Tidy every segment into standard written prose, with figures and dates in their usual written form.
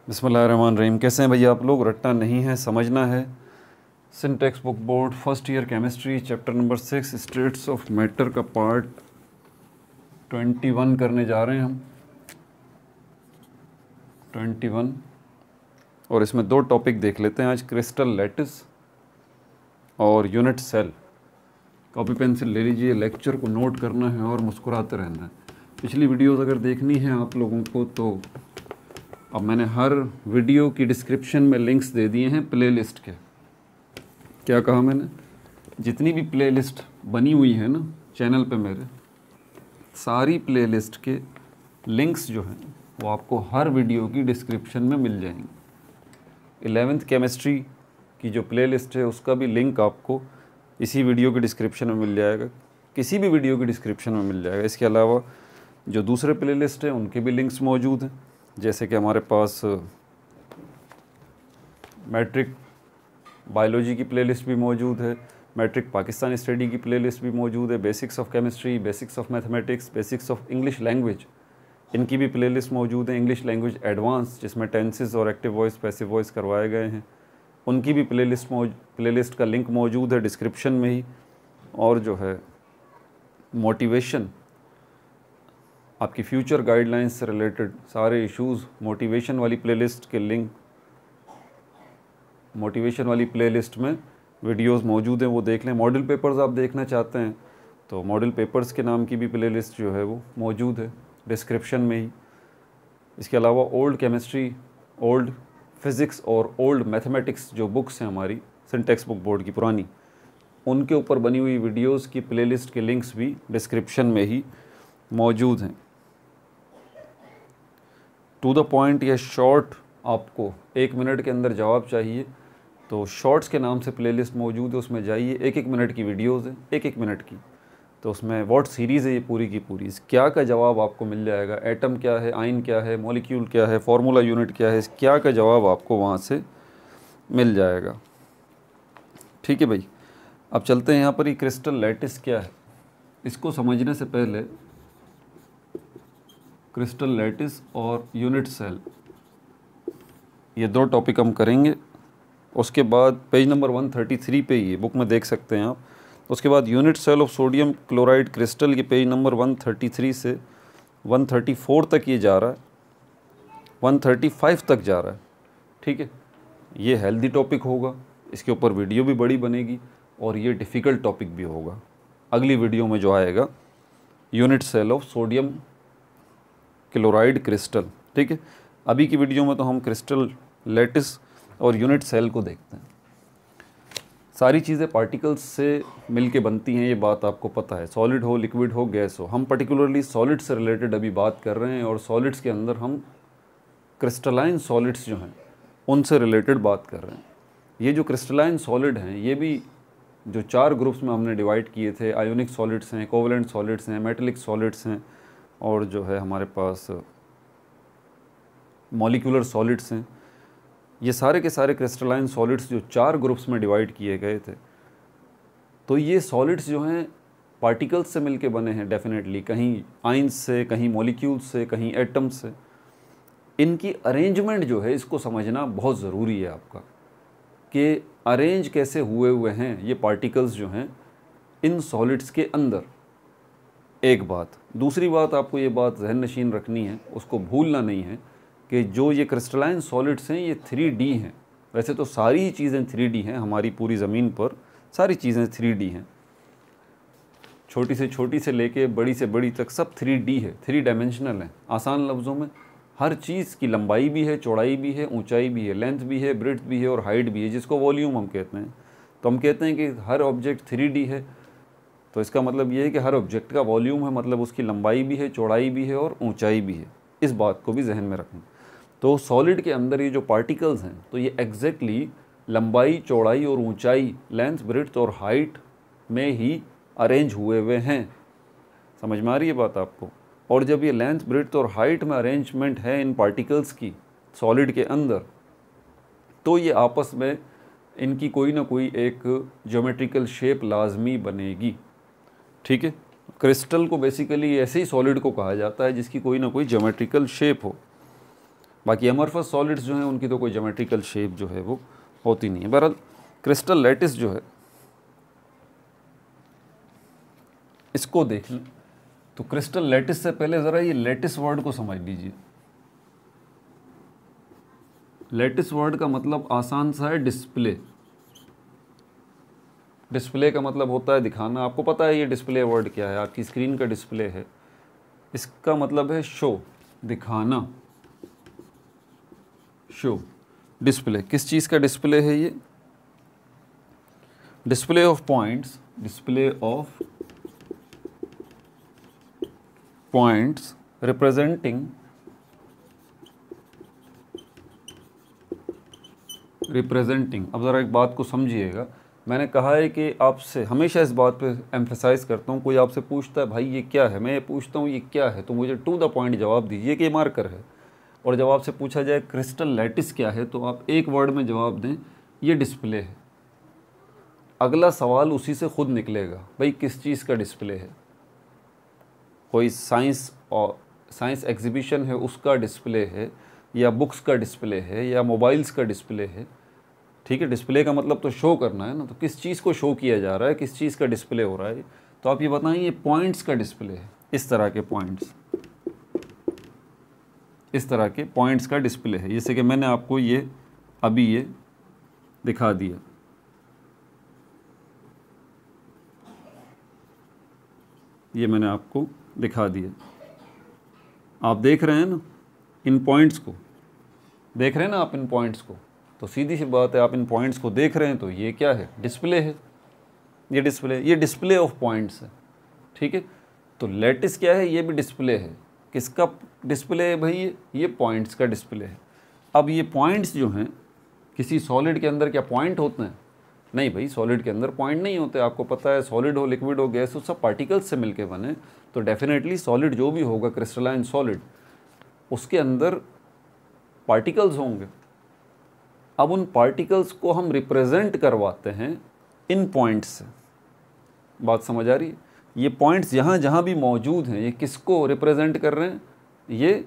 बिस्मिल्लाहिर्रहमानिर्रहीम। कैसे हैं भैया आप लोग? रट्टा नहीं है, समझना है। Syntax book board first year chemistry chapter number 6 states of matter का पार्ट 21 करने जा रहे हैं हम। 21 और इसमें दो टॉपिक देख लेते हैं आज, क्रिस्टल लैटिस और यूनिट सेल। कॉपी पेंसिल ले लीजिए, लेक्चर को नोट करना है और मुस्कुराते रहना है। पिछली वीडियोस अगर देखनी है आप लोगों को तो अब मैंने हर वीडियो की डिस्क्रिप्शन में लिंक्स दे दिए हैं प्लेलिस्ट के। क्या कहा मैंने? जितनी भी प्लेलिस्ट बनी हुई है ना चैनल पे मेरे, सारी प्लेलिस्ट के लिंक्स जो हैं वो आपको हर वीडियो की डिस्क्रिप्शन में मिल जाएंगे। 11th केमिस्ट्री की जो प्लेलिस्ट है उसका भी लिंक आपको इसी वीडियो की डिस्क्रिप्शन में मिल जाएगा, किसी भी वीडियो की डिस्क्रिप्शन में मिल जाएगा। इसके अलावा जो दूसरे प्लेलिस्ट हैं उनके भी लिंक्स मौजूद हैं, जैसे कि हमारे पास मैट्रिक बायोलॉजी की प्लेलिस्ट भी मौजूद है, मैट्रिक पाकिस्तानी स्टडी की प्लेलिस्ट भी मौजूद है, basics of chemistry, basics of mathematics, basics of English language, इनकी भी प्लेलिस्ट मौजूद है। इंग्लिश लैंग्वेज एडवांस जिसमें टेंसेस और एक्टिव वॉइस पैसिव वॉइस करवाए गए हैं, उनकी भी प्लेलिस्ट का लिंक मौजूद है डिस्क्रिप्शन में ही। और जो है मोटिवेशन, आपकी फ्यूचर गाइडलाइंस से रिलेटेड सारे इश्यूज़, मोटिवेशन वाली प्लेलिस्ट के लिंक, मोटिवेशन वाली प्लेलिस्ट में वीडियोस मौजूद हैं, वो देख लें। मॉडल पेपर्स आप देखना चाहते हैं तो मॉडल पेपर्स के नाम की भी प्लेलिस्ट जो है वो मौजूद है डिस्क्रिप्शन में ही। इसके अलावा ओल्ड केमिस्ट्री, ओल्ड फिज़िक्स और ओल्ड मैथमेटिक्स जो बुक्स हैं हमारी सिंटेक्स बुक बोर्ड की पुरानी, उनके ऊपर बनी हुई वीडियोस की प्लेलिस्ट के लिंक्स भी डिस्क्रिप्शन में ही मौजूद हैं। टू द पॉइंट या शॉर्ट आपको 1 मिनट के अंदर जवाब चाहिए तो शॉर्ट्स के नाम से प्लेलिस्ट मौजूद है, उसमें जाइए। 1-1 मिनट की वीडियोज़ हैं, 1-1 मिनट की, तो उसमें व्हाट सीरीज़ है ये पूरी की पूरी, क्या का जवाब आपको मिल जाएगा। एटम क्या है, आयन क्या है, मॉलिक्यूल क्या है, फार्मूला यूनिट क्या है, इस क्या का जवाब आपको वहाँ से मिल जाएगा। ठीक है भाई, अब चलते हैं यहाँ पर ही क्रिस्टल लैटिस क्या है इसको समझने से पहले क्रिस्टल लैटिस और यूनिट सेल, ये दो टॉपिक हम करेंगे। उसके बाद पेज नंबर 133 पे ये बुक में देख सकते हैं आप। उसके बाद unit cell of sodium chloride crystal, ये पेज नंबर 133 से 134 तक ये जा रहा है, 135 तक जा रहा है। ठीक है, ये हेल्दी टॉपिक होगा, इसके ऊपर वीडियो भी बड़ी बनेगी और ये डिफ़िकल्ट टॉपिक भी होगा अगली वीडियो में जो आएगा, unit cell of sodium chloride crystal. ठीक है, अभी की वीडियो में तो हम क्रिस्टल लैटिस और यूनिट सेल को देखते हैं। सारी चीज़ें पार्टिकल्स से मिलके बनती हैं, ये बात आपको पता है। सॉलिड हो, लिक्विड हो, गैस हो। हम पर्टिकुलरली सॉलिड से रिलेटेड अभी बात कर रहे हैं और सॉलिड्स के अंदर हम क्रिस्टलाइन सॉलिड्स जो हैं उनसे रिलेटेड बात कर रहे हैं। ये जो क्रिस्टलाइन सॉलिड हैं ये भी जो 4 ग्रुप्स में हमने डिवाइड किए थे, आयोनिक सॉलिड्स हैं, कोवलेंट सॉलिड्स हैं, मेटेलिक सॉलिड्स हैं और जो है हमारे पास मॉलिक्यूलर सॉलिड्स हैं, ये सारे के सारे क्रिस्टलाइन सॉलिड्स जो 4 ग्रुप्स में डिवाइड किए गए थे। तो ये सॉलिड्स जो हैं पार्टिकल्स से मिलके बने हैं डेफिनेटली, कहीं आयंस से, कहीं मॉलिक्यूल्स से, कहीं एटम्स से। इनकी अरेंजमेंट जो है इसको समझना बहुत ज़रूरी है आपका, कि अरेंज कैसे हुए हैं ये पार्टिकल्स जो हैं इन सॉलिड्स के अंदर। एक बात, दूसरी बात आपको ये बात जहन नशीन रखनी है, उसको भूलना नहीं है कि जो ये क्रिस्टलाइन सॉलिड्स हैं ये 3D हैं। वैसे तो सारी चीज़ें 3D हैं, हमारी पूरी ज़मीन पर सारी चीज़ें 3D हैं, छोटी से लेके बड़ी से बड़ी तक सब 3D है, 3 डायमेंशनल हैं। आसान लफ्ज़ों में हर चीज़ की लंबाई भी है, चौड़ाई भी है, ऊंचाई भी है, लेंथ भी है, ब्रेड्थ भी है और हाइट भी है, जिसको वॉल्यूम हम कहते हैं। तो हम कहते हैं कि हर ऑब्जेक्ट 3D है, तो इसका मतलब ये है कि हर ऑब्जेक्ट का वॉल्यूम है, मतलब उसकी लंबाई भी है, चौड़ाई भी है और ऊंचाई भी है। इस बात को भी जहन में रखें। तो सॉलिड के अंदर ये जो पार्टिकल्स हैं तो ये एग्जैक्टली लंबाई, चौड़ाई और ऊंचाई, लेंथ, ब्रेड्थ और हाइट में ही अरेंज हुए हैं। समझ में आ रही है बात आपको? और जब ये लेंथ, ब्रेड्थ और हाइट में अरेंजमेंट है इन पार्टिकल्स की सॉलिड के अंदर, तो ये आपस में इनकी कोई ना कोई एक ज्योमेट्रिकल शेप लाजमी बनेगी। ठीक है, क्रिस्टल को बेसिकली ऐसे ही सॉलिड को कहा जाता है जिसकी कोई ना कोई ज्योमेट्रिकल शेप हो। बाकी अमरफस सॉलिड्स जो हैं उनकी तो कोई ज्योमेट्रिकल शेप जो है वो होती नहीं है। बहरहाल क्रिस्टल लैटिस जो है इसको देख लें। तो क्रिस्टल लैटिस से पहले ज़रा ये लैटिस वर्ड को समझ लीजिए। लैटिस वर्ड का मतलब आसान सा है डिस्प्ले। डिस्प्ले का मतलब होता है दिखाना। आपको पता है ये डिस्प्ले वर्ड क्या है, आपकी स्क्रीन का डिस्प्ले है, इसका मतलब है शो, दिखाना, शो। डिस्प्ले किस चीज़ का डिस्प्ले है ये? Display of points, display of points representing अब ज़रा एक बात को समझिएगा। मैंने कहा है कि आपसे हमेशा इस बात पे एम्फेसाइज़ करता हूँ, कोई आपसे पूछता है भाई ये क्या है, मैं ये पूछता हूँ ये क्या है, तो मुझे टू द पॉइंट जवाब दीजिए कि ये मार्कर है। और जब आपसे पूछा जाए क्रिस्टल लैटिस क्या है तो आप एक वर्ड में जवाब दें ये डिस्प्ले है। अगला सवाल उसी से खुद निकलेगा, भाई किस चीज़ का डिस्प्ले है? कोई साइंस एग्जीबिशन है उसका डिस्प्ले है, या बुक्स का डिस्प्ले है, या मोबाइल्स का डिस्प्ले है। ठीक है, डिस्प्ले का मतलब तो शो करना है ना, तो किस चीज़ को शो किया जा रहा है, किस चीज़ का डिस्प्ले हो रहा है? तो आप ये बताएं ये पॉइंट्स का डिस्प्ले है, इस तरह के पॉइंट्स, इस तरह के पॉइंट्स का डिस्प्ले है। जैसे कि मैंने आपको ये अभी ये दिखा दिया, ये मैंने आपको दिखा दिया, आप देख रहे हैं ना इन पॉइंट्स को, देख रहे हैं ना आप इन पॉइंट्स को, तो सीधी सी बात है आप इन पॉइंट्स को देख रहे हैं तो ये क्या है? डिस्प्ले है। ये डिस्प्ले ऑफ पॉइंट्स है। ठीक है, तो लैटिस क्या है? ये भी डिस्प्ले है। किसका डिस्प्ले है भाई? ये पॉइंट्स का डिस्प्ले है। अब ये पॉइंट्स जो हैं किसी सॉलिड के अंदर क्या पॉइंट होते हैं? नहीं भाई, सॉलिड के अंदर पॉइंट नहीं होते। आपको पता है सॉलिड हो, लिक्विड हो, गैस हो, सब पार्टिकल्स से मिलके बने। तो डेफिनेटली सॉलिड जो भी होगा, क्रिस्टलाइन सॉलिड, उसके अंदर पार्टिकल्स होंगे। अब उन पार्टिकल्स को हम रिप्रेजेंट करवाते हैं इन पॉइंट्स से। बात समझ आ रही है? ये पॉइंट्स यहाँ जहाँ भी मौजूद हैं, ये किसको रिप्रेजेंट कर रहे हैं? ये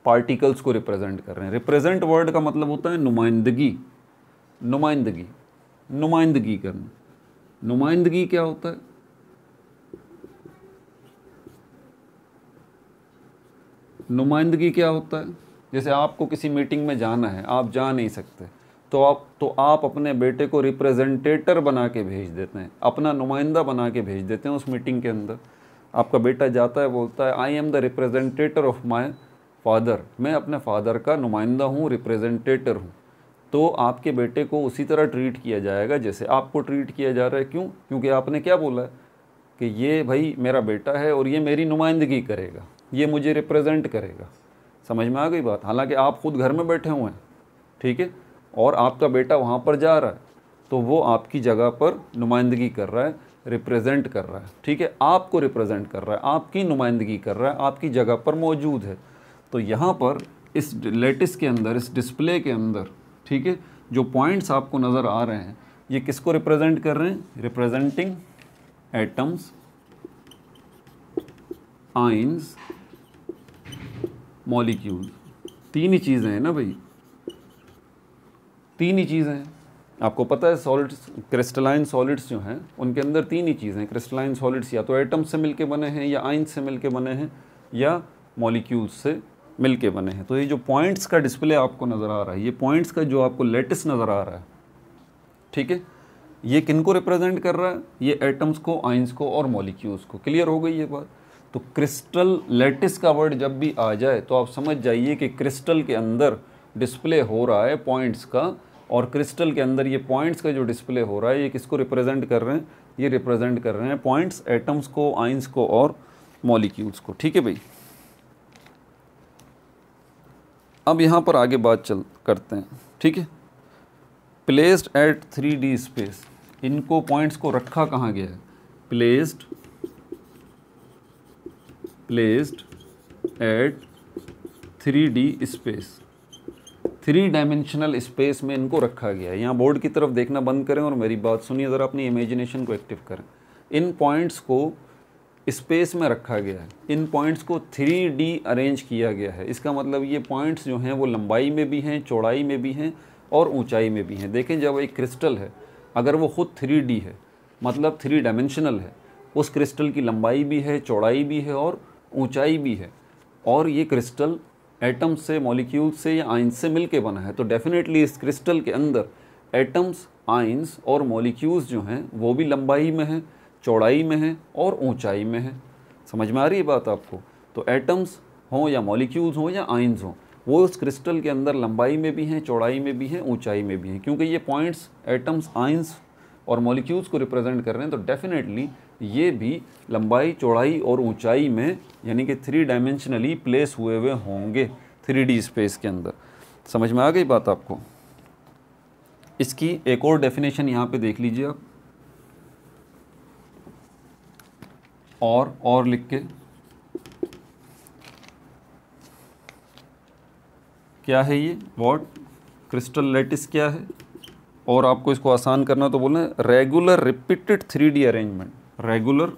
पार्टिकल्स को रिप्रेजेंट कर रहे हैं। रिप्रेजेंट वर्ड का मतलब होता है नुमाइंदगी, नुमाइंदगी, नुमाइंदगी करना। नुमाइंदगी क्या होता है? नुमाइंदगी क्या होता है? जैसे आपको किसी मीटिंग में जाना है, आप जा नहीं सकते, तो आप अपने बेटे को रिप्रेजेंटेटर बना के भेज देते हैं, अपना नुमाइंदा बना के भेज देते हैं उस मीटिंग के अंदर। आपका बेटा जाता है, बोलता है I am the representator of my father, मैं अपने फादर का नुमाइंदा हूँ, रिप्रेजेंटेटर हूँ। तो आपके बेटे को उसी तरह ट्रीट किया जाएगा जैसे आपको ट्रीट किया जा रहा है। क्यों? क्योंकि आपने क्या बोला है कि ये भाई मेरा बेटा है और ये मेरी नुमाइंदगी करेगा, ये मुझे रिप्रेजेंट करेगा। समझ में आ गई बात? हालांकि आप खुद घर में बैठे हुए हैं, ठीक है, और आपका बेटा वहाँ पर जा रहा है, तो वो आपकी जगह पर नुमाइंदगी कर रहा है, रिप्रेजेंट कर रहा है। ठीक है, आपको रिप्रेजेंट कर रहा है, आपकी नुमाइंदगी कर रहा है, आपकी जगह पर मौजूद है। तो यहाँ पर इस लैटिस के अंदर, इस डिस्प्ले के अंदर, ठीक है, जो पॉइंट्स आपको नज़र आ रहे हैं, ये किसको रिप्रेजेंट कर रहे हैं? Representing atoms, ions, molecule. तीन ही चीज़ें हैं ना भाई, तीन ही चीज़ें हैं। आपको पता है सॉलिड्स, क्रिस्टलाइन सॉलिड्स जो हैं उनके अंदर तीन ही चीज़ें हैं। क्रिस्टलाइन सॉलिड्स या तो एटम्स से मिलके बने हैं, या आइंस से मिलके बने हैं, या मॉलिक्यूल्स से मिलके बने हैं। तो ये जो पॉइंट्स का डिस्प्ले आपको नज़र आ रहा है, ये पॉइंट्स का जो आपको लैटिस नज़र आ रहा है, ठीक है, ये किन को रिप्रेजेंट कर रहा है? ये एटम्स को, आइंस को और मॉलिक्यूल्स को। क्लियर हो गई ये बात? तो क्रिस्टल लैटिस का वर्ड जब भी आ जाए तो आप समझ जाइए कि क्रिस्टल के अंदर डिस्प्ले हो रहा है पॉइंट्स का, और क्रिस्टल के अंदर ये पॉइंट्स का जो डिस्प्ले हो रहा है ये किसको रिप्रेजेंट कर रहे हैं? ये रिप्रेजेंट कर रहे हैं पॉइंट्स, एटम्स को, आइंस को और मॉलिक्यूल्स को। ठीक है भाई, अब यहाँ पर आगे बात करते हैं। ठीक है, प्लेस्ड एट 3D स्पेस, इनको पॉइंट्स को रखा कहाँ गया है? Placed at 3D space, 3 dimensional space में इनको रखा गया है। यहाँ बोर्ड की तरफ देखना बंद करें और मेरी बात सुनिए ज़रा, अपनी इमेजिनेशन को एक्टिव करें। इन पॉइंट्स को स्पेस में रखा गया है, इन पॉइंट्स को 3D अरेंज किया गया है। इसका मतलब ये पॉइंट्स जो हैं वो लंबाई में भी हैं, चौड़ाई में भी हैं और ऊंचाई में भी हैं। देखें, जब एक क्रिस्टल है अगर वो ख़ुद 3D है, मतलब 3 डायमेंशनल है, उस क्रिस्टल की लंबाई भी है, चौड़ाई भी है और ऊंचाई भी है, और ये क्रिस्टल एटम्स से, मॉलिक्यूल्स से या आइंस से मिल के बना है, तो डेफिनेटली इस क्रिस्टल के अंदर एटम्स, आइंस और मॉलिक्यूल्स जो हैं वो भी लंबाई में हैं, चौड़ाई में हैं और ऊंचाई में हैं। समझ में आ रही है बात आपको? तो एटम्स हों या मॉलिक्यूल्स हों या आइंस हों, वो उस क्रिस्टल के अंदर लंबाई में भी हैं, चौड़ाई में भी हैं, ऊंचाई में भी हैं। क्योंकि ये पॉइंट्स एटम्स, आइंस और मॉलिक्यूल्स को रिप्रेजेंट कर रहे हैं, तो डेफिनेटली ये भी लंबाई, चौड़ाई और ऊंचाई में, यानी कि 3 डायमेंशनली प्लेस हुए हुए होंगे 3D स्पेस के अंदर। समझ में आ गई बात आपको? इसकी एक और डेफिनेशन यहाँ पे देख लीजिए आप, और लिख के, क्या है ये, व्हाट, क्रिस्टल लैटिस क्या है, और आपको इसको आसान करना तो बोलना है regular repeated 3D arrangement. Regular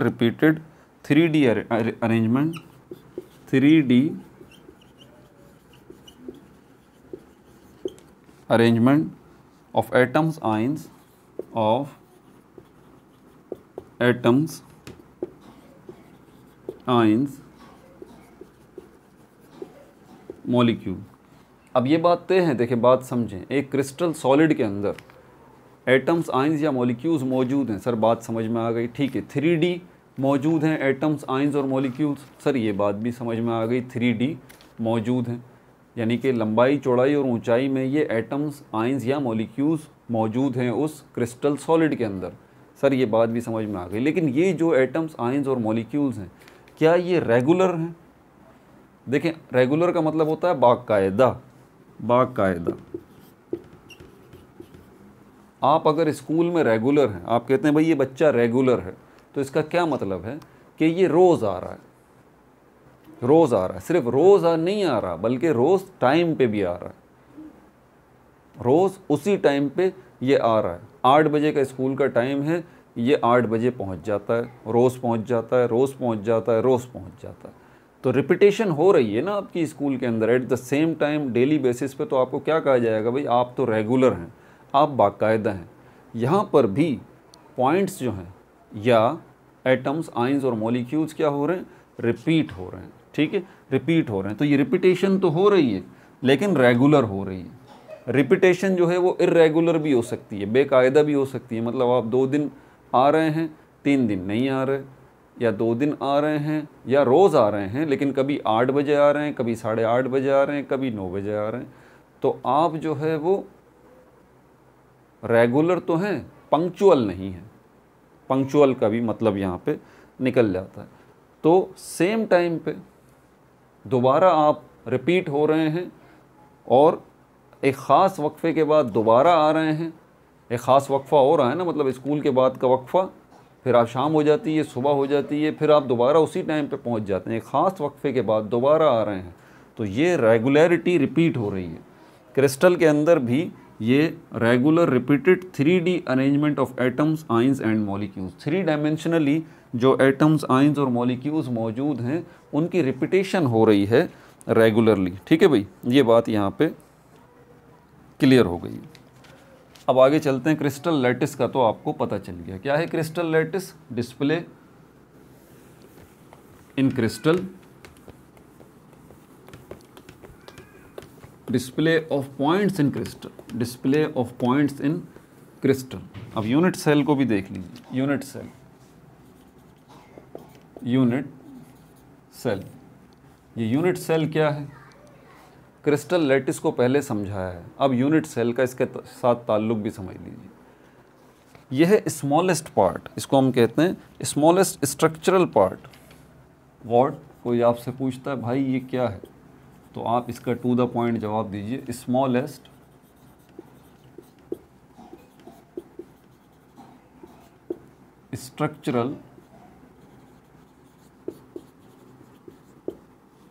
repeated 3D arrangement, 3D arrangement of atoms, ions, of atoms, ions, molecule. अब ये बात तय है, देखिए बात समझें, एक क्रिस्टल सॉलिड के अंदर एटम्स, आइंस या मॉलिक्यूल्स मौजूद हैं। सर बात समझ में आ गई, ठीक है। 3D मौजूद हैं एटम्स, आइंस और मॉलिक्यूल्स। सर ये बात भी समझ में आ गई, 3D मौजूद हैं, यानी कि लंबाई, चौड़ाई और ऊंचाई में ये एटम्स, आइंस या मॉलिक्यूल्स मौजूद हैं उस क्रिस्टल सॉलिड के अंदर। सर ये बात भी समझ में आ गई, लेकिन ये जो एटम्स, आइंस और मॉलिक्यूल्स हैं, क्या ये रेगुलर हैं? देखें, रेगुलर का मतलब होता है बाकायदा। आप अगर स्कूल में रेगुलर हैं, आप कहते हैं भाई ये बच्चा रेगुलर है, तो इसका क्या मतलब है कि ये रोज़ आ रहा है, सिर्फ रोज़ नहीं आ रहा, बल्कि रोज़ टाइम पे भी आ रहा है, रोज़ उसी टाइम पे ये आ रहा है। 8 बजे का स्कूल का टाइम है, ये 8 बजे पहुंच जाता है, रोज़ पहुंच जाता है, रोज़ पहुंच जाता है, रोज़ पहुंच जाता है। तो रिपीटेशन हो रही है ना आपकी स्कूल के अंदर at the same time, daily basis पे, तो आपको क्या कहा जाएगा, भाई आप तो रेगुलर हैं, आप बाकायदा हैं। यहाँ पर भी पॉइंट्स जो हैं या एटम्स, आइंस और मॉलिक्यूल्स क्या हो रहे हैं, रिपीट हो रहे हैं, ठीक है, रिपीट हो रहे हैं। तो ये रिपीटेशन तो हो रही है, लेकिन रेगुलर हो रही है। रिपीटेशन जो है वो इर्रेगुलर भी हो सकती है, बेकायदा भी हो सकती है। मतलब आप 2 दिन आ रहे हैं, 3 दिन नहीं आ रहे, या 2 दिन आ रहे हैं या रोज़ आ रहे हैं, लेकिन कभी 8 बजे आ रहे हैं, कभी 8:30 बजे आ रहे हैं, कभी 9 बजे आ रहे हैं। तो आप जो है वो रेगुलर तो हैं, पंक्चुअल नहीं है। पंक्चुअल का भी मतलब यहाँ पे निकल जाता है। तो सेम टाइम पे दोबारा आप रिपीट हो रहे हैं और एक ख़ास वक्फ़े के बाद दोबारा आ रहे हैं। एक ख़ास वक्फ़ा हो रहा है ना, मतलब स्कूल के बाद का वक्फ़ा, फिर आप शाम हो जाती है, सुबह हो जाती है, फिर आप दोबारा उसी टाइम पे पहुंच जाते हैं। एक ख़ास वक्फ़े के बाद दोबारा आ रहे हैं, तो ये रेगुलरिटी रिपीट हो रही है। क्रिस्टल के अंदर भी ये regular repeated 3D arrangement of atoms, ions and molecules, 3 dimensionally जो एटम्स, आइंस और मॉलिक्यूल्स मौजूद हैं, उनकी रिपीटेशन हो रही है रेगुलरली। ठीक है भाई, ये बात यहाँ पे क्लियर हो गई। अब आगे चलते हैं। क्रिस्टल लैटिस का तो आपको पता चल गया क्या है crystal lattice. Display in crystal, display of points in crystal, display of points in crystal. अब यूनिट सेल को भी देख लीजिए। यूनिट सेल, यूनिट सेल, ये यूनिट सेल क्या है? क्रिस्टल लैटिस को पहले समझाया है, अब यूनिट सेल का इसके साथ ताल्लुक भी समझ लीजिए। यह है स्मॉलेस्ट पार्ट, इसको हम कहते हैं स्मॉलेस्ट स्ट्रक्चरल पार्ट। व्हाट, कोई आपसे पूछता है भाई ये क्या है, तो आप इसका टू द पॉइंट जवाब दीजिए, smallest structural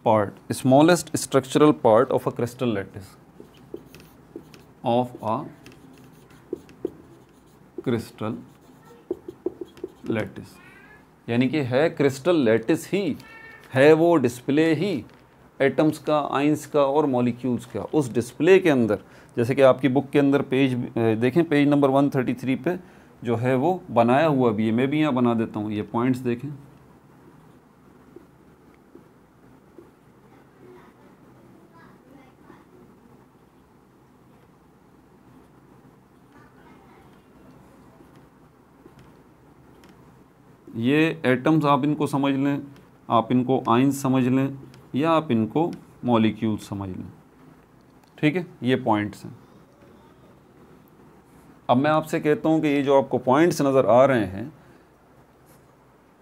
part, smallest structural part of a crystal lattice. Of a crystal lattice, यानी कि है क्रिस्टल लैटिस ही, है वो डिस्प्ले ही एटम्स का, आइंस का और मॉलिक्यूल्स का। उस डिस्प्ले के अंदर, जैसे कि आपकी बुक के अंदर पेज देखें, पेज नंबर 133 पे जो है वो बनाया हुआ भी है, मैं भी यहाँ बना देता हूँ, ये पॉइंट्स देखें। ये एटम्स आप इनको समझ लें, आप इनको आइंस समझ लें, या आप इनको मॉलिक्यूल्स समझ लें, ठीक है, ये पॉइंट्स हैं। अब मैं आपसे कहता हूँ कि ये जो आपको पॉइंट्स नज़र आ रहे हैं,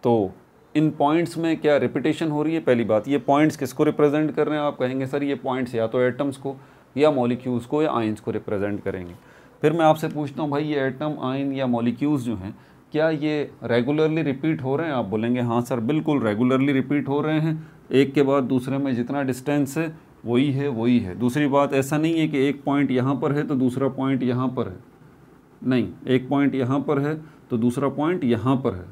तो इन पॉइंट्स में क्या रिपीटेशन हो रही है? पहली बात, ये पॉइंट्स किसको रिप्रेजेंट कर रहे हैं? आप कहेंगे सर ये पॉइंट्स या तो एटम्स को, या मॉलिक्यूल्स को, या आइंस को रिप्रेजेंट करेंगे। फिर मैं आपसे पूछता हूँ भाई ये एटम, आइन या मॉलिक्यूल्स जो हैं, क्या ये रेगुलरली रिपीट हो रहे हैं? आप बोलेंगे हाँ सर बिल्कुल रेगुलरली रिपीट हो रहे हैं, एक के बाद दूसरे में जितना डिस्टेंस है वही है वही है। दूसरी बात, ऐसा नहीं है कि एक पॉइंट यहाँ पर है तो दूसरा पॉइंट यहाँ पर है, नहीं, एक पॉइंट यहाँ पर है तो दूसरा पॉइंट यहाँ पर है,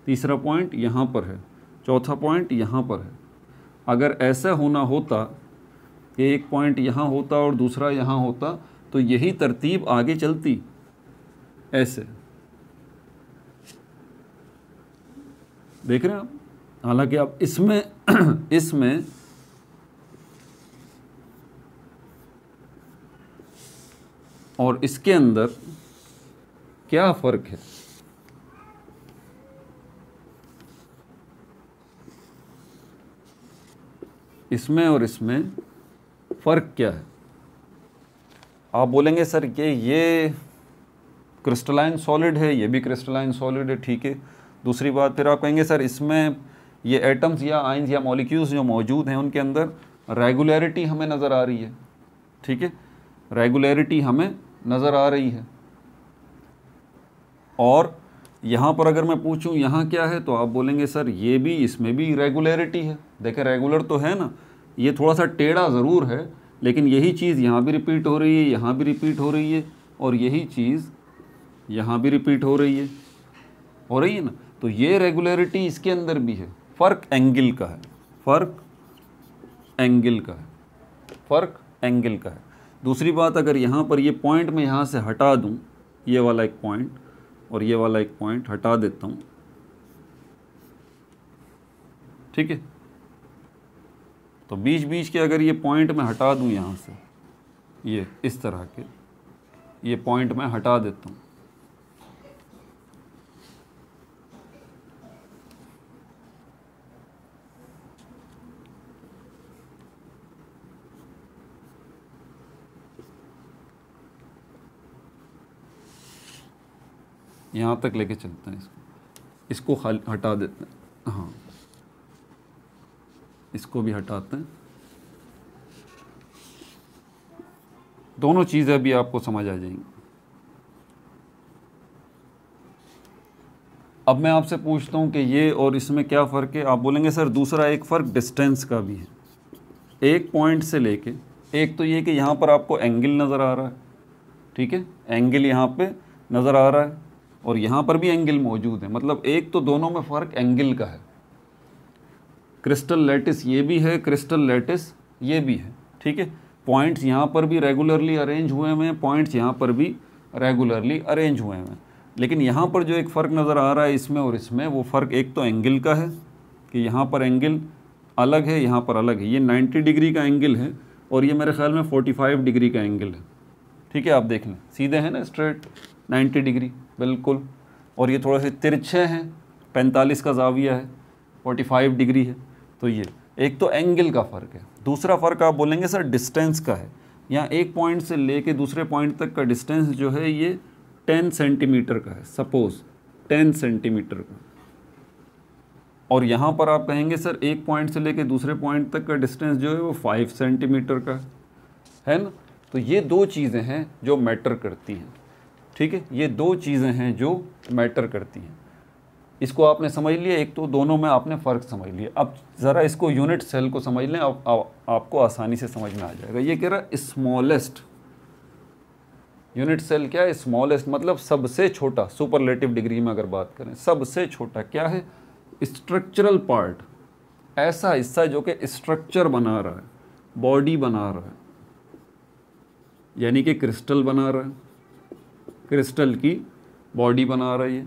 तीसरा पॉइंट यहाँ पर है, चौथा पॉइंट यहाँ पर है। अगर ऐसा होना होता कि एक पॉइंट यहाँ होता और दूसरा यहाँ होता, तो यही तरतीब आगे चलती ऐसे, देख रहे हैं आप। हालांकि आप इसमें इसमें और इसके अंदर क्या फ़र्क है? इसमें और इसमें फ़र्क क्या है? आप बोलेंगे सर ये क्रिस्टलाइन सॉलिड है, ये भी क्रिस्टलाइन सॉलिड है, ठीक है। दूसरी बात, फिर आप कहेंगे सर इसमें ये एटम्स या आइंस या मॉलिक्यूल्स जो मौजूद हैं उनके अंदर रेगुलरिटी हमें नज़र आ रही है, ठीक है, रेगुलरिटी हमें नज़र आ रही है। और यहाँ पर अगर मैं पूछूँ यहाँ क्या है, तो आप बोलेंगे सर ये भी, इसमें भी रेगुलरिटी है। देखें रेगुलर तो है ना, ये थोड़ा सा टेढ़ा ज़रूर है, लेकिन यही चीज़ यहाँ भी रिपीट हो रही है, यहाँ भी रिपीट हो रही है, और यही चीज़ यहाँ भी रिपीट हो रही है ना। तो ये रेगुलरिटी इसके अंदर भी है, फ़र्क एंगल का है, फ़र्क एंगल का है, फ़र्क एंगल का है। दूसरी बात, अगर यहाँ पर ये पॉइंट मैं यहाँ से हटा दूँ, ये वाला एक पॉइंट और ये वाला एक पॉइंट हटा देता हूँ, ठीक है, तो बीच बीच के अगर ये पॉइंट मैं हटा दूँ यहाँ से, ये इस तरह के ये पॉइंट मैं हटा देता हूँ, यहाँ तक लेके चलते हैं, इसको हटा देते हैं, हाँ इसको भी हटाते हैं। दोनों चीज़ें भी आपको समझ आ जाएंगी। अब मैं आपसे पूछता हूँ कि ये और इसमें क्या फ़र्क है? आप बोलेंगे सर दूसरा एक फ़र्क डिस्टेंस का भी है, एक पॉइंट से लेके, एक तो ये कि यहाँ पर आपको एंगल नज़र आ रहा है, ठीक है, एंगल यहाँ पे नज़र आ रहा है और यहाँ पर भी एंगल मौजूद है, मतलब एक तो दोनों में फ़र्क एंगल का है। क्रिस्टल लैटिस ये भी है, क्रिस्टल लैटिस ये भी है, ठीक है। पॉइंट्स यहाँ पर भी रेगुलरली अरेंज हुए हुए हैं, पॉइंट्स यहाँ पर भी रेगुलरली अरेंज हुए हैं, लेकिन यहाँ पर जो एक फ़र्क नज़र आ रहा है इसमें और इसमें, वो फ़र्क एक तो एंगल का है कि यहाँ पर एंगल अलग है, यहाँ पर अलग है। ये 90 डिग्री का एंगल है और ये मेरे ख्याल में 45 डिग्री का एंगल है, ठीक है। आप देख लें, सीधे हैं ना, स्ट्रेट 90 डिग्री बिल्कुल, और ये थोड़े से तिरछे हैं, 45 का ज़ाविया है, 45 डिग्री है। तो ये एक तो एंगल का फ़र्क है। दूसरा फ़र्क आप बोलेंगे सर डिस्टेंस का है। यहाँ एक पॉइंट से लेके दूसरे पॉइंट तक का डिस्टेंस जो है ये 10 सेंटीमीटर का है, सपोज़ 10 सेंटीमीटर का, और यहाँ पर आप कहेंगे सर एक पॉइंट से लेके दूसरे पॉइंट तक का डिस्टेंस जो है वो 5 सेंटीमीटर का है ना। तो ये दो चीज़ें हैं जो मैटर करती हैं, ठीक है, ये दो चीज़ें हैं जो मैटर करती हैं। इसको आपने समझ लिया, एक तो दोनों में आपने फ़र्क समझ लिया। अब ज़रा इसको यूनिट सेल को समझ लें, अब आपको आसानी से समझ में आ जाएगा। ये कह रहा है स्मॉलेस्ट यूनिट सेल क्या है? स्मॉलेस्ट, मतलब सबसे छोटा, सुपरलेटिव डिग्री में अगर बात करें सबसे छोटा क्या है? स्ट्रक्चरल पार्ट, ऐसा हिस्सा जो कि स्ट्रक्चर बना रहा है, बॉडी बना रहा है, यानी कि क्रिस्टल बना रहा है, क्रिस्टल की बॉडी बना रही है।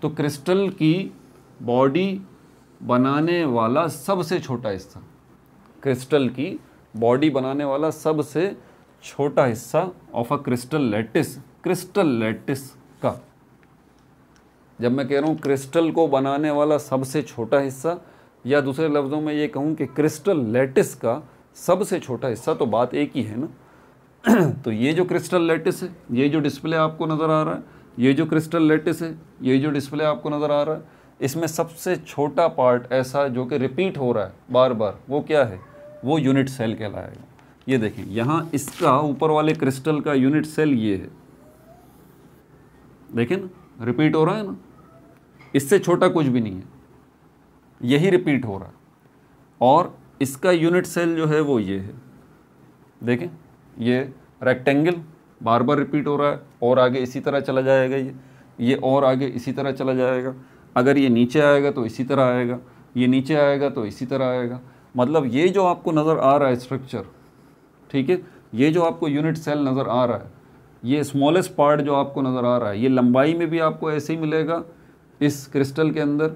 तो क्रिस्टल की बॉडी बनाने वाला सबसे छोटा हिस्सा, क्रिस्टल की बॉडी बनाने वाला सबसे छोटा हिस्सा of a crystal lattice, crystal lattice का, जब मैं कह रहा हूँ क्रिस्टल को बनाने वाला सबसे छोटा हिस्सा, या दूसरे लफ्ज़ों में ये कहूँ कि क्रिस्टल लैटिस का सबसे छोटा हिस्सा, तो बात एक ही है ना। तो ये जो क्रिस्टल लैटिस है, ये जो डिस्प्ले आपको नज़र आ रहा है, ये जो क्रिस्टल लैटिस है, ये जो डिस्प्ले आपको नज़र आ रहा है, इसमें सबसे छोटा पार्ट ऐसा जो कि रिपीट हो रहा है बार बार, वो क्या है? वो यूनिट सेल कहलाएगा। ये देखें यहाँ इसका ऊपर वाले क्रिस्टल का यूनिट सेल ये है, देखें ना, रिपीट हो रहा है ना, इससे छोटा कुछ भी नहीं है, यही रिपीट हो रहा है। और इसका यूनिट सेल जो है वो ये है, देखें ये रेक्टेंगल बार बार रिपीट हो रहा है, और आगे इसी तरह चला जाएगा, ये और आगे इसी तरह चला जाएगा। अगर ये नीचे आएगा तो इसी तरह आएगा, ये नीचे आएगा तो इसी तरह आएगा। मतलब ये जो आपको नज़र आ रहा है स्ट्रक्चर, ठीक है, ये जो आपको यूनिट सेल नज़र आ रहा है, ये स्मॉलेस्ट पार्ट जो आपको नज़र आ रहा है, ये लंबाई में भी आपको ऐसे ही मिलेगा इस क्रिस्टल के अंदर,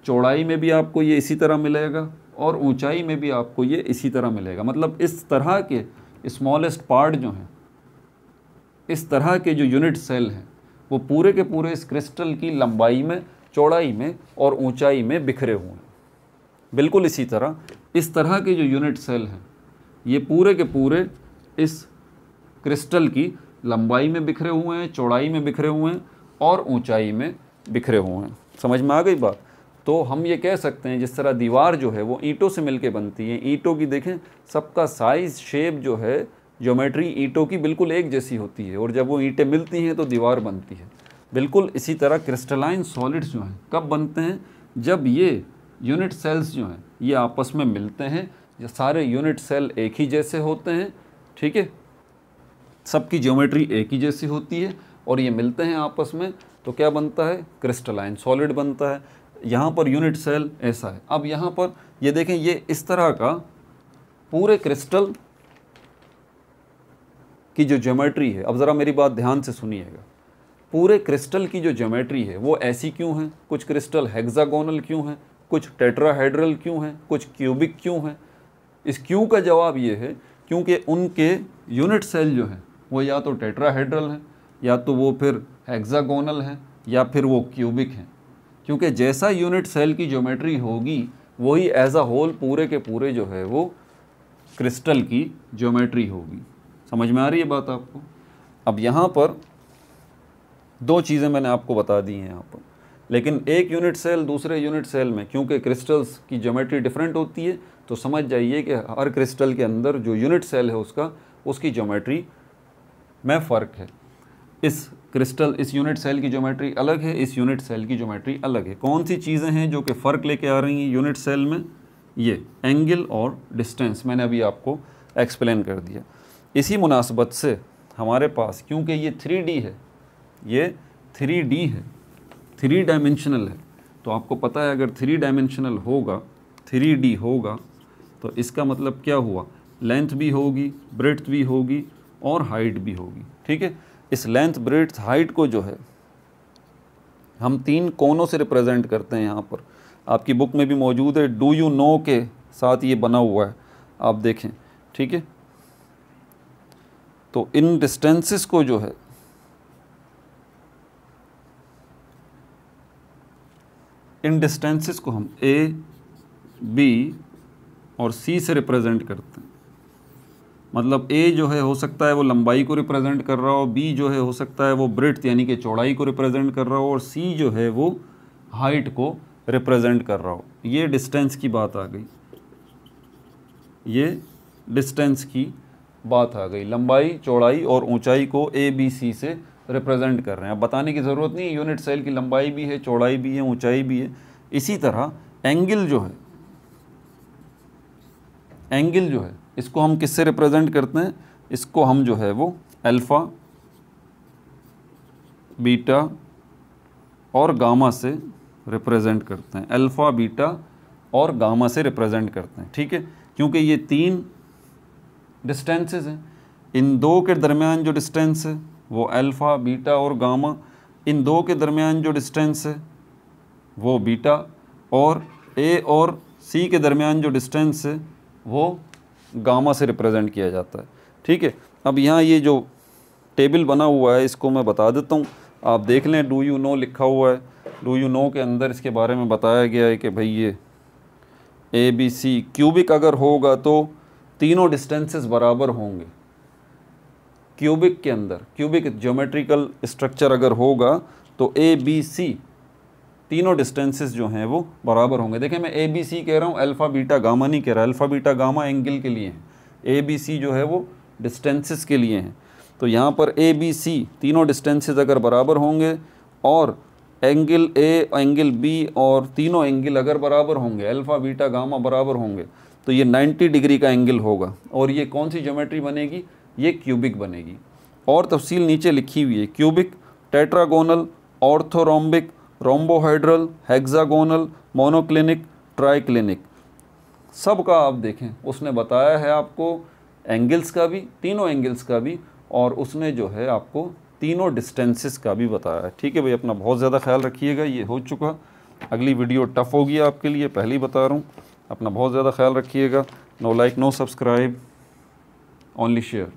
चौड़ाई में भी आपको ये इसी तरह मिलेगा, और ऊंचाई में भी आपको ये इसी तरह मिलेगा। मतलब इस तरह के स्मॉलेस्ट पार्ट जो हैं, इस तरह के जो यूनिट सेल हैं, वो पूरे के पूरे इस क्रिस्टल की लंबाई में, चौड़ाई में और ऊंचाई में बिखरे हुए हैं। बिल्कुल इसी तरह इस तरह के जो यूनिट सेल हैं, ये पूरे के पूरे इस क्रिस्टल की लंबाई में बिखरे हुए हैं, चौड़ाई में बिखरे हुए हैं और ऊंचाई में बिखरे हुए हैं। समझ में आ गई बात? तो हम ये कह सकते हैं जिस तरह दीवार जो है वो ईंटों से मिलके बनती है, ईंटों की देखें सबका साइज़, शेप जो है, ज्योमेट्री ईंटों की बिल्कुल एक जैसी होती है, और जब वो ईंटें मिलती हैं तो दीवार बनती है। बिल्कुल इसी तरह क्रिस्टलाइन सॉलिड्स जो हैं कब बनते हैं? जब ये यूनिट सेल्स जो हैं ये आपस में मिलते हैं, ये सारे यूनिट सेल एक ही जैसे होते हैं, ठीक है, सबकी ज्योमेट्री एक ही जैसी होती है, और ये मिलते हैं आपस में, तो क्या बनता है? क्रिस्टलाइन सॉलिड बनता है। यहाँ पर यूनिट सेल ऐसा है। अब यहाँ पर ये देखें, ये इस तरह का पूरे क्रिस्टल की जो ज्योमेट्री है, अब ज़रा मेरी बात ध्यान से सुनिएगा, पूरे क्रिस्टल की जो ज्योमेट्री है वो ऐसी क्यों है? कुछ क्रिस्टल हेक्सागोनल क्यों है, कुछ टेट्राहेड्रल क्यों है, कुछ क्यूबिक क्यों है? इस क्यों का जवाब ये है क्योंकि उनके यूनिट सेल जो हैं वो या तो टेट्राहेड्रल हैं, या तो वो फिर हेक्सागोनल हैं, या फिर वो क्यूबिक हैं। क्योंकि जैसा यूनिट सेल की ज्योमेट्री होगी वही एज अ होल पूरे के पूरे जो है वो क्रिस्टल की ज्योमेट्री होगी। समझ में आ रही है बात आपको? अब यहाँ पर दो चीज़ें मैंने आपको बता दी हैं यहाँ पर, लेकिन एक यूनिट सेल दूसरे यूनिट सेल में, क्योंकि क्रिस्टल्स की ज्योमेट्री डिफरेंट होती है, तो समझ जाइए कि हर क्रिस्टल के अंदर जो यूनिट सेल है उसकी ज्योमेट्री में फ़र्क है। इस यूनिट सेल की ज्योमेट्री अलग है, इस यूनिट सेल की ज्योमेट्री अलग है। कौन सी चीज़ें हैं जो कि फ़र्क लेके आ रही हैं यूनिट सेल में? ये एंगल और डिस्टेंस मैंने अभी आपको एक्सप्लेन कर दिया। इसी मुनासबत से हमारे पास, क्योंकि ये 3D है, ये 3D है, 3 डायमेंशनल है, तो आपको पता है अगर 3 डायमेंशनल होगा, 3D होगा, तो इसका मतलब क्या हुआ? लेंथ भी होगी, ब्रेड्थ भी होगी और हाइट भी होगी, ठीक है। इस लेंथ, ब्रेड्थ, हाइट को जो है हम 3 कोनों से रिप्रेजेंट करते हैं। यहाँ पर आपकी बुक में भी मौजूद है, डू यू नो के साथ ये बना हुआ है, आप देखें, ठीक है। तो इन डिस्टेंसेस को जो है, इन डिस्टेंसेस को हम A, B और C से रिप्रेजेंट करते हैं। मतलब A जो है हो सकता है वो लंबाई को रिप्रेजेंट कर रहा हो, B जो है हो सकता है वो ब्रेड्थ यानी कि चौड़ाई को रिप्रेजेंट कर रहा हो, और C जो है वो हाइट को रिप्रेजेंट कर रहा हो। ये डिस्टेंस की बात आ गई, ये डिस्टेंस की बात आ गई। लंबाई, चौड़ाई और ऊंचाई को A, B, C से रिप्रेजेंट कर रहे हैं। अब बताने की ज़रूरत नहीं, यूनिट सेल की लंबाई भी है, चौड़ाई भी है, ऊंचाई भी है। इसी तरह एंगल जो है, एंगल जो है इसको हम किससे रिप्रेजेंट करते हैं? इसको हम जो है वो अल्फ़ा बीटा और गामा से रिप्रेजेंट करते हैं, अल्फ़ा बीटा और गामा से रिप्रेजेंट करते हैं, ठीक है। क्योंकि ये 3 डिस्टेंसेस हैं, इन दो के दरमियान जो डिस्टेंस है वो अल्फ़ा बीटा और गामा, इन दो के दरमियान जो डिस्टेंस है वो बीटा, और ए और सी के दरमियान जो डिस्टेंस है वो गामा से रिप्रेजेंट किया जाता है, ठीक है। अब यहाँ ये जो टेबल बना हुआ है इसको मैं बता देता हूँ, आप देख लें। डू यू नो लिखा हुआ है, डू यू नो के अंदर इसके बारे में बताया गया है कि भाई ये ए बी सी क्यूबिक अगर होगा तो तीनों डिस्टेंसेस बराबर होंगे। क्यूबिक के अंदर, क्यूबिक ज्योमेट्रिकल स्ट्रक्चर अगर होगा तो ए बी सी तीनों डिस्टेंसेस जो हैं वो बराबर होंगे। देखें मैं ए बी सी कह रहा हूँ, अल्फ़ा बीटा गामा नहीं कह रहा, अल्फ़ा बीटा गामा एंगल के लिए हैं, ए बी सी जो है वो डिस्टेंसेस के लिए हैं। तो यहाँ पर ए बी सी तीनों डिस्टेंसेस अगर बराबर होंगे और एंगल ए एंगल बी और तीनों एंगल अगर बराबर होंगे, अल्फ़ा बीटा गामा बराबर होंगे, तो ये 90 डिग्री का एंगल होगा। और ये कौन सी ज्योमेट्री बनेगी? ये क्यूबिक बनेगी। और तफसील नीचे लिखी हुई है, cubic, tetragonal, orthorhombic, रोम्बोहाइड्रल, hexagonal, monoclinic, triclinic, सब का आप देखें उसने बताया है आपको, एंगल्स का भी, तीनों एंगल्स का भी, और उसने जो है आपको तीनों डिस्टेंसेस का भी बताया है, ठीक है भाई। अपना बहुत ज़्यादा ख्याल रखिएगा, ये हो चुका, अगली वीडियो टफ़ होगी आपके लिए, पहले ही बता रहा हूँ। अपना बहुत ज़्यादा ख्याल रखिएगा। No like no subscribe, only share.